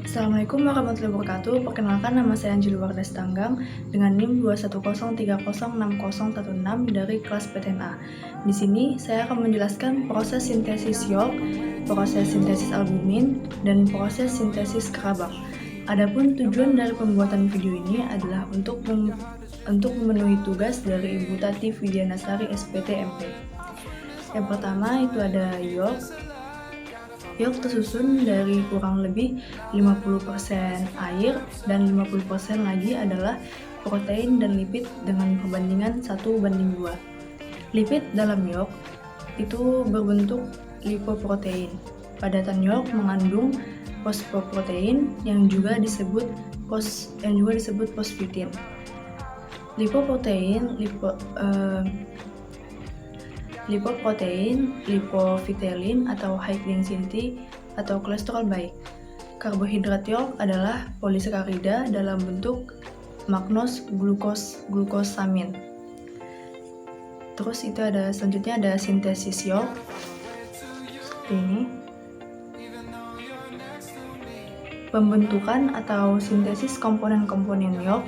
Assalamualaikum warahmatullahi wabarakatuh. Perkenalkan, nama saya Anjali Wardas Tanggang dengan NIM 210306016 dari kelas PTNA. Di sini saya akan menjelaskan proses sintesis yolk, proses sintesis albumin, dan proses sintesis kerabang. Adapun tujuan dari pembuatan video ini adalah untuk memenuhi tugas dari Ibu Tati Widianasari SPT MP. Yang pertama itu ada yolk. Yolk tersusun dari kurang lebih 50% air dan 50% lagi adalah protein dan lipid dengan perbandingan 1:2. Lipid dalam yolk itu berbentuk lipoprotein. Padatan yolk mengandung fosfoprotein yang juga disebut fosfatin. Lipoprotein, lipofitelin atau high density atau kolesterol baik. Karbohidrat yolk adalah polisakarida dalam bentuk mannose glukosamin. Terus selanjutnya ada sintesis yolk seperti ini. Pembentukan atau sintesis komponen-komponen yolk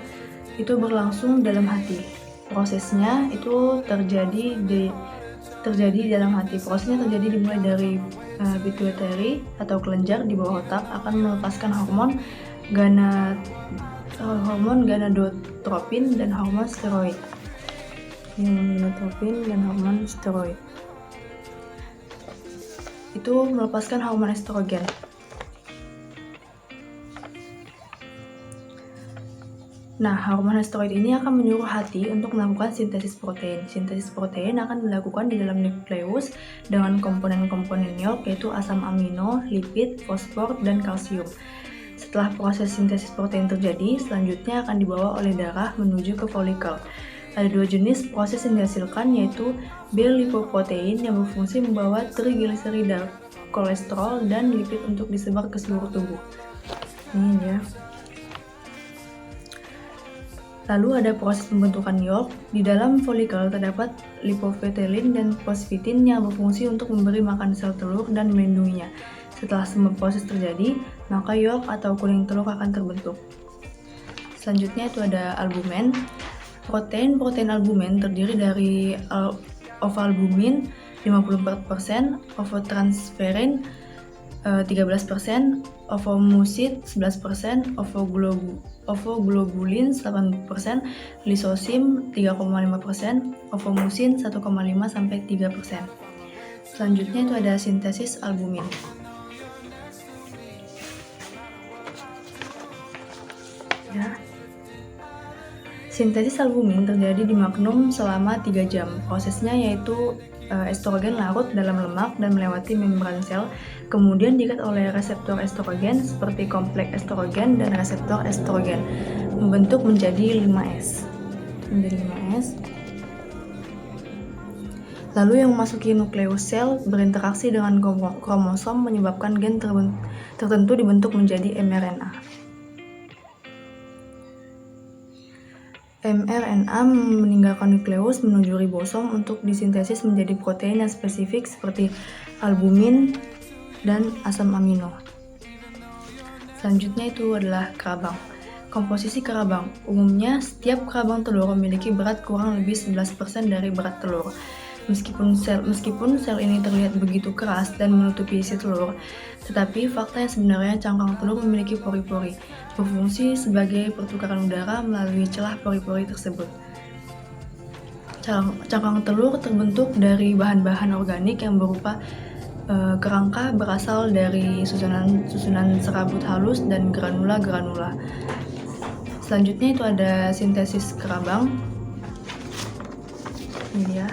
itu berlangsung dalam hati. Prosesnya itu terjadi dalam hati. Prosesnya terjadi dimulai dari pituitary atau kelenjar di bawah otak akan melepaskan hormon gonadotropin dan hormon steroid. Itu melepaskan hormon estrogen. Nah, hormon steroid ini akan menyuruh hati untuk melakukan sintesis protein. Sintesis protein akan dilakukan di dalam nukleus dengan komponen-komponen yolk yaitu asam amino, lipid, fosfor, dan kalsium. Setelah proses sintesis protein terjadi, selanjutnya akan dibawa oleh darah menuju ke folikel. Ada dua jenis proses yang dihasilkan yaitu B-lipoprotein yang berfungsi membawa trigliserida, kolesterol, dan lipid untuk disebar ke seluruh tubuh. Ini dia. Lalu ada proses pembentukan yolk. Di dalam folikel terdapat lipofitelin dan fosfatin yang berfungsi untuk memberi makan sel telur dan melindunginya. Setelah semua proses terjadi, maka yolk atau kuning telur akan terbentuk. Selanjutnya itu ada albumen. Protein albumen terdiri dari ovalbumin 54%, ovotransferin 13%, ovomucin 11%, ovoglobulin 8%, lisosim 3,5%, ovomucin 1,5-3%. Selanjutnya itu ada sintesis albumin. Ya. Sintesis albumin terjadi di magnum selama 3 jam. Prosesnya yaitu estrogen larut dalam lemak dan melewati membran sel, kemudian diikat oleh reseptor estrogen seperti kompleks estrogen dan reseptor estrogen, membentuk menjadi 5S. Lalu yang memasuki nukleus sel berinteraksi dengan kromosom menyebabkan gen tertentu dibentuk menjadi mRNA. mRNA meninggalkan nukleus menuju ribosom untuk disintesis menjadi protein yang spesifik seperti albumin dan asam amino. Selanjutnya itu adalah kerabang. Komposisi kerabang. Umumnya setiap kerabang telur memiliki berat kurang lebih 11% dari berat telur. Meskipun sel ini terlihat begitu keras dan menutupi isi telur, tetapi fakta yang sebenarnya cangkang telur memiliki pori-pori, berfungsi sebagai pertukaran udara melalui celah pori-pori tersebut. Cangkang telur terbentuk dari bahan-bahan organik yang berupa kerangka berasal dari susunan serabut halus dan granula-granula. Selanjutnya itu ada sintesis kerabang. Ini dia.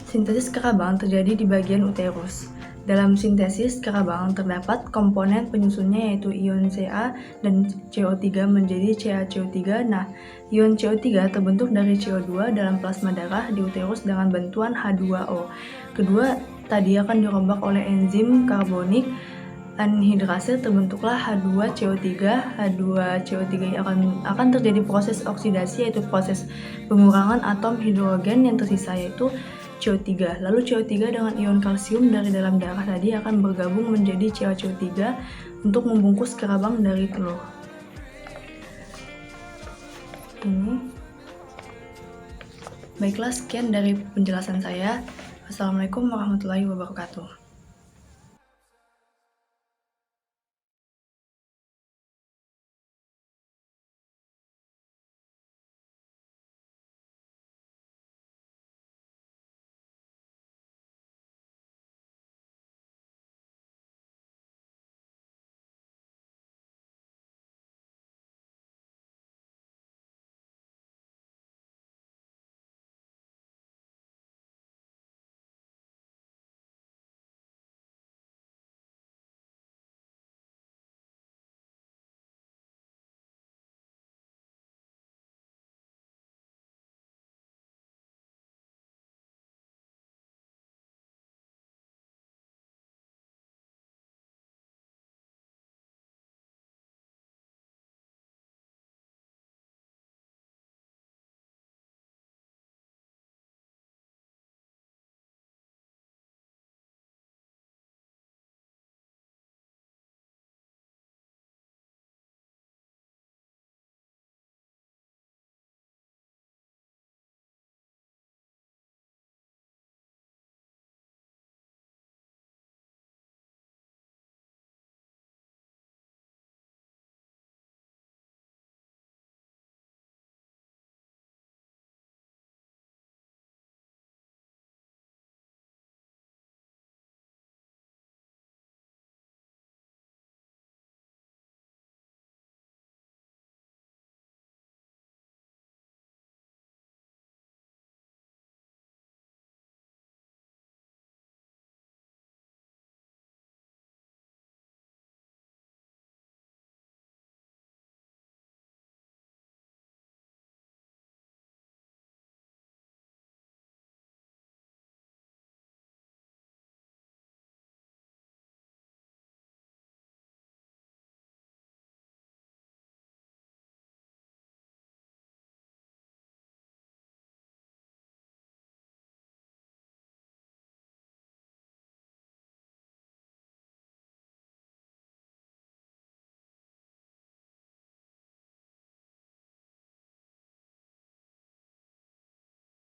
Sintesis kerabang terjadi di bagian uterus. Dalam sintesis kerabang terdapat komponen penyusunnya yaitu ion Ca dan CO3 menjadi CaCO3. Nah, ion CO3 terbentuk dari CO2 dalam plasma darah di uterus dengan bantuan H2O. Kedua tadi akan dirombak oleh enzim karbonik anhidrase, terbentuklah H2CO3. H2CO3 akan terjadi proses oksidasi yaitu proses pengurangan atom hidrogen yang tersisa, yaitu CO3. Lalu CO3 dengan ion kalsium dari dalam darah tadi akan bergabung menjadi CaCO3 untuk membungkus kerabang dari telur. Ini. Baiklah, sekian dari penjelasan saya. Assalamualaikum warahmatullahi wabarakatuh.